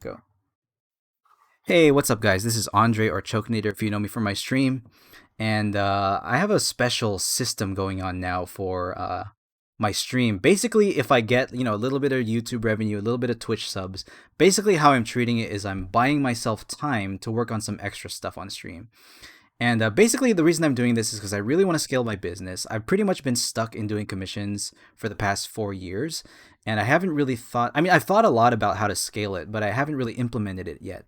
Go. Hey, what's up, guys? This is Andre or Chokenator if you know me from my stream. And I have a special system going on now for my stream. Basically, if I get, a little bit of YouTube revenue, a little bit of Twitch subs, basically how I'm treating it is I'm buying myself time to work on some extra stuff on stream. And basically, the reason I'm doing this is because I really want to scale my business. I've pretty much been stuck in doing commissions for the past 4 years, and I haven't really thought. I mean, I've thought a lot about how to scale it, but I haven't really implemented it yet.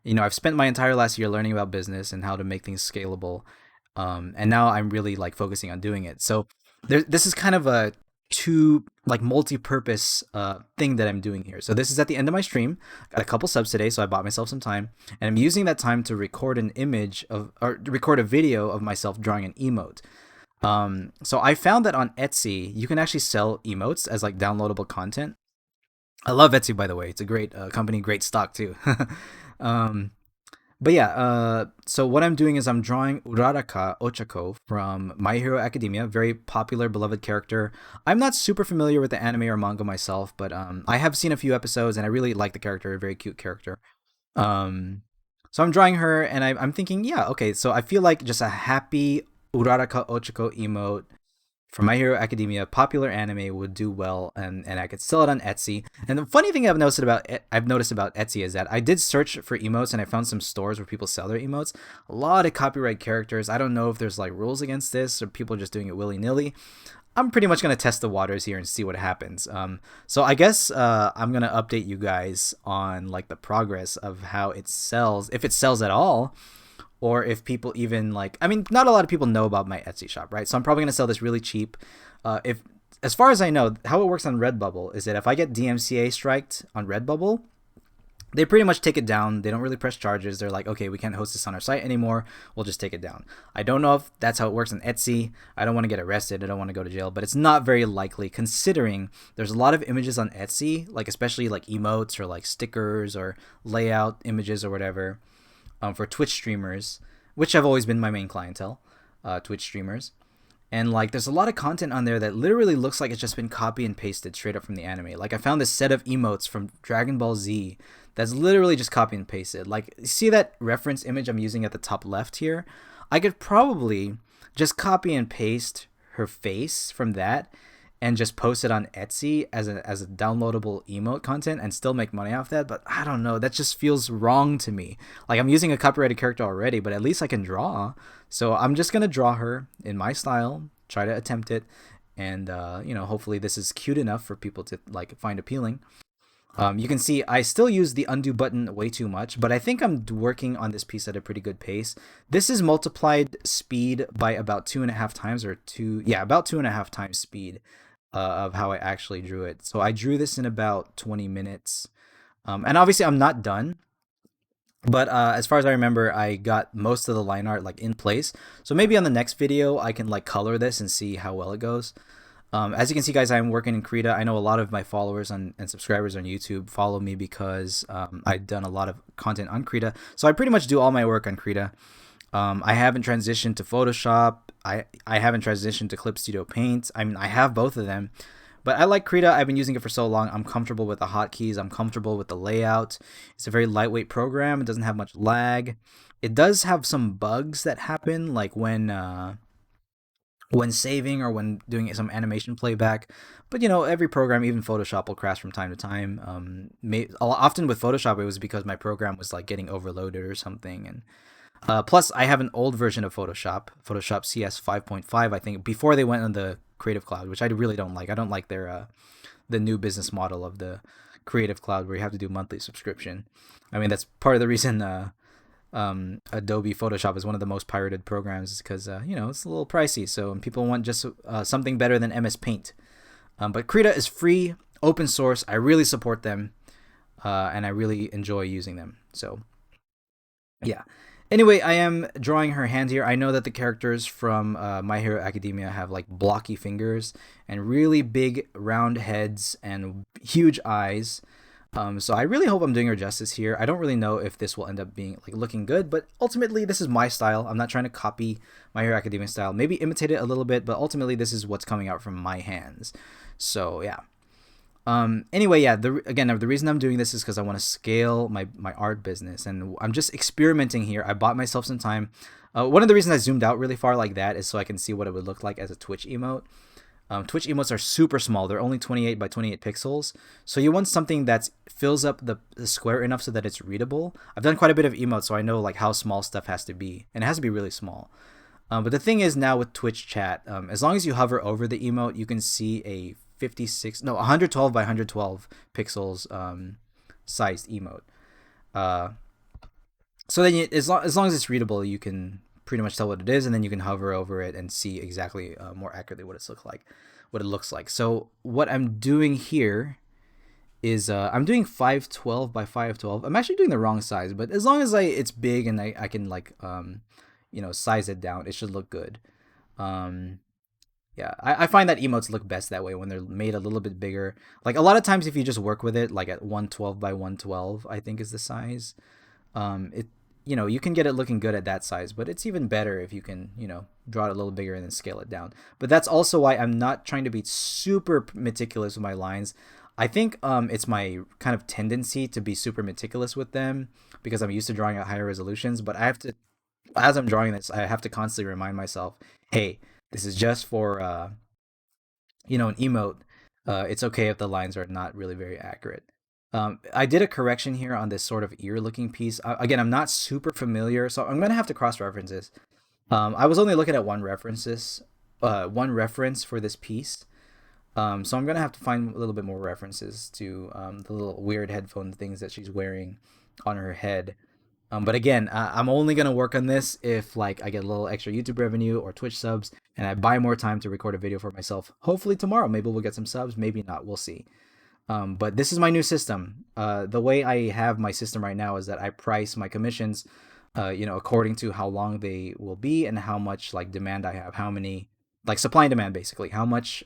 I've spent my entire last year learning about business and how to make things scalable, and now I'm really like focusing on doing it. So this is kind of a two like multi-purpose thing that I'm doing here. So this is at the end of my stream. Got a couple subs today, so I bought myself some time, and I'm using that time to record an image of or record a video of myself drawing an emote. So I found that on Etsy you can actually sell emotes as like downloadable content. I love Etsy, by the way. It's a great company, great stock too. um, but yeah, so what I'm doing is I'm drawing Uraraka Ochaco from My Hero Academia, very popular, beloved character. I'm not super familiar with the anime or manga myself, but I have seen a few episodes and I really like the character, a very cute character. Um, so I'm drawing her and I'm thinking, yeah, okay, so I feel like just a happy Uraraka Ochako emote from My Hero Academia, popular anime, would do well, and I could sell it on Etsy. And the funny thing I've noticed about Etsy is that I did search for emotes and I found some stores where people sell their emotes. A lot of copyright characters. I don't know if there's like rules against this or people just doing it willy nilly. I'm pretty much gonna test the waters here and see what happens. So I guess I'm gonna update you guys on like the progress of how it sells, if it sells at all, or if people even like. I mean, not a lot of people know about my Etsy shop, right? So I'm probably gonna sell this really cheap. If As far as I know, how it works on Redbubble is that if I get DMCA striked on Redbubble, they pretty much take it down. They don't really press charges. They're like, okay, we can't host this on our site anymore. We'll just take it down. I don't know if that's how it works on Etsy. I don't want to get arrested. I don't want to go to jail, but it's not very likely considering there's a lot of images on Etsy, like especially like emotes or like stickers or layout images or whatever, for Twitch streamers, which have always been my main clientele, Twitch streamers. And like, there's a lot of content on there that literally looks like it's just been copy and pasted straight up from the anime. Like, I found this set of emotes from Dragon Ball Z that's literally just copy and pasted. Like, see that reference image I'm using at the top left here? I could probably just copy and paste her face from that and just post it on Etsy as a downloadable emote content and still make money off that. But I don't know, that just feels wrong to me. Like, I'm using a copyrighted character already, but at least I can draw. So I'm just gonna draw her in my style, try to attempt it, and hopefully this is cute enough for people to like find appealing. You can see I still use the undo button way too much, but I think I'm working on this piece at a pretty good pace. This is multiplied speed by about 2.5 times, or about 2.5 times speed of how I actually drew it. So I drew this in about 20 minutes. And obviously I'm not done, but as far as I remember, I got most of the line art like in place. So maybe on the next video I can like color this and see how well it goes. As you can see, guys, I'm working in Krita. I know a lot of my followers and subscribers on YouTube follow me because I've done a lot of content on Krita. So I pretty much do all my work on Krita. I haven't transitioned to Photoshop. I haven't transitioned to Clip Studio Paint. I mean, I have both of them. But I like Krita. I've been using it for so long. I'm comfortable with the hotkeys. I'm comfortable with the layout. It's a very lightweight program. It doesn't have much lag. It does have some bugs that happen, like when saving or when doing some animation playback. But every program, even Photoshop, will crash from time to time. Often with Photoshop, it was because my program was like getting overloaded or something. And plus, I have an old version of Photoshop CS 5.5, I think, before they went on the Creative Cloud, which I really don't like. I don't like their the new business model of the Creative Cloud where you have to do monthly subscription. I mean, that's part of the reason Adobe Photoshop is one of the most pirated programs, because it's a little pricey. So people want just something better than MS Paint. But Krita is free, open source. I really support them, and I really enjoy using them. So yeah. Anyway, I am drawing her hand here. I know that the characters from My Hero Academia have like blocky fingers and really big round heads and huge eyes. So I really hope I'm doing her justice here. I don't really know if this will end up being like looking good, but ultimately this is my style. I'm not trying to copy My Hero Academia style. Maybe imitate it a little bit, but ultimately this is what's coming out from my hands. So yeah. Anyway, yeah. Again, the reason I'm doing this is because I want to scale my art business, and I'm just experimenting here. I bought myself some time. One of the reasons I zoomed out really far like that is so I can see what it would look like as a Twitch emote. Twitch emotes are super small. They're only 28 by 28 pixels. So you want something that fills up the square enough so that it's readable. I've done quite a bit of emotes, so I know like how small stuff has to be, and it has to be really small. But the thing is now with Twitch chat, as long as you hover over the emote, you can see a 56, no, 112 by 112 pixels sized emote. Uh, so then, as long as it's readable, you can pretty much tell what it is, and then you can hover over it and see exactly more accurately what it looks like. So what I'm doing here is I'm doing 512 by 512. I'm actually doing the wrong size, but as long as it's big and I can like size it down, it should look good. Um, yeah, I find that emotes look best that way when they're made a little bit bigger. Like a lot of times, if you just work with it, like at 112 by 112, I think is the size. It you can get it looking good at that size, but it's even better if you can draw it a little bigger and then scale it down. But that's also why I'm not trying to be super meticulous with my lines. I think it's my kind of tendency to be super meticulous with them because I'm used to drawing at higher resolutions. But I have to, as I'm drawing this, I have to constantly remind myself, hey, this is just for an emote. It's okay if the lines are not really very accurate. I did a correction here on this sort of ear looking piece. Again, I'm not super familiar, so I'm gonna have to cross reference this. I was only looking at one reference for this piece. So I'm gonna have to find a little bit more references to the little weird headphone things that she's wearing on her head. But again, I'm only gonna work on this if like I get a little extra YouTube revenue or Twitch subs, and I buy more time to record a video for myself. Hopefully tomorrow, maybe we'll get some subs, maybe not. We'll see. But this is my new system. The way I have my system right now is that I price my commissions, according to how long they will be and how much like demand I have, how many like supply and demand basically, how much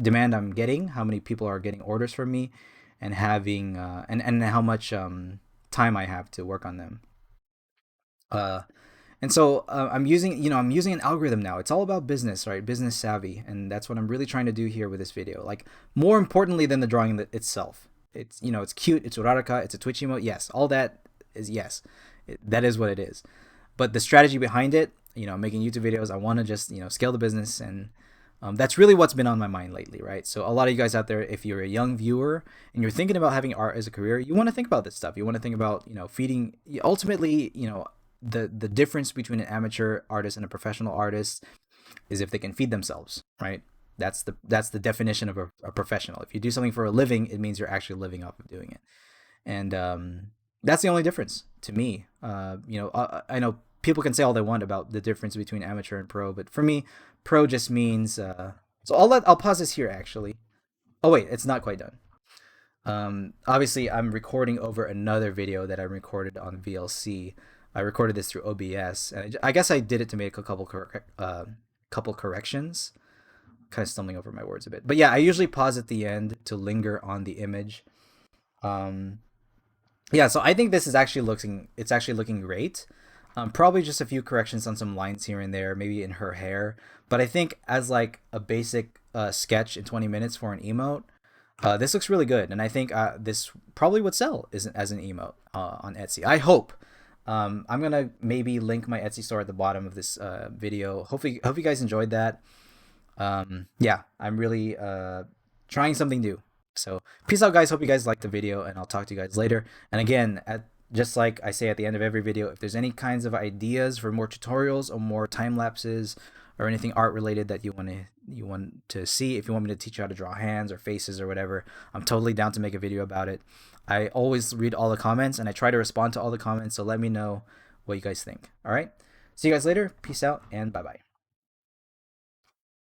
demand I'm getting, how many people are getting orders from me, and having and how much time I have to work on them. Uh, and so I'm using an algorithm now. It's all about business, right? Business savvy, and that's what I'm really trying to do here with this video. Like more importantly than the drawing itself, it's cute, it's Uraraka, it's a Twitch emote. Yes, all that is yes, that is what it is. But the strategy behind it, making YouTube videos, I want to just scale the business, and that's really what's been on my mind lately, right? So a lot of you guys out there, if you're a young viewer and you're thinking about having art as a career, you want to think about this stuff. You want to think about feeding. Ultimately, the difference between an amateur artist and a professional artist is if they can feed themselves, right? That's the definition of a professional. If you do something for a living, it means you're actually living off of doing it, and that's the only difference to me. I know people can say all they want about the difference between amateur and pro, but for me, pro just means. So I'll pause this here actually. Oh wait, it's not quite done. Obviously, I'm recording over another video that I recorded on VLC. I recorded this through OBS, and I guess I did it to make a couple corrections. Kind of stumbling over my words a bit, but yeah, I usually pause at the end to linger on the image. Um, yeah, so I think this is actually looking it's actually looking great. Probably just a few corrections on some lines here and there, maybe in her hair. But I think as like a basic sketch in 20 minutes for an emote, this looks really good, and I think this probably would sell as an emote on Etsy. I hope. I'm gonna maybe link my Etsy store at the bottom of this video. Hopefully, hope you guys enjoyed that. Yeah, I'm really trying something new. So peace out, guys. Hope you guys liked the video, and I'll talk to you guys later. And again, just like I say at the end of every video, if there's any kinds of ideas for more tutorials or more time lapses or anything art related that you want to see, if you want me to teach you how to draw hands or faces or whatever, I'm totally down to make a video about it. I always read all the comments and I try to respond to all the comments, so let me know what you guys think. All right, see you guys later. Peace out and bye bye.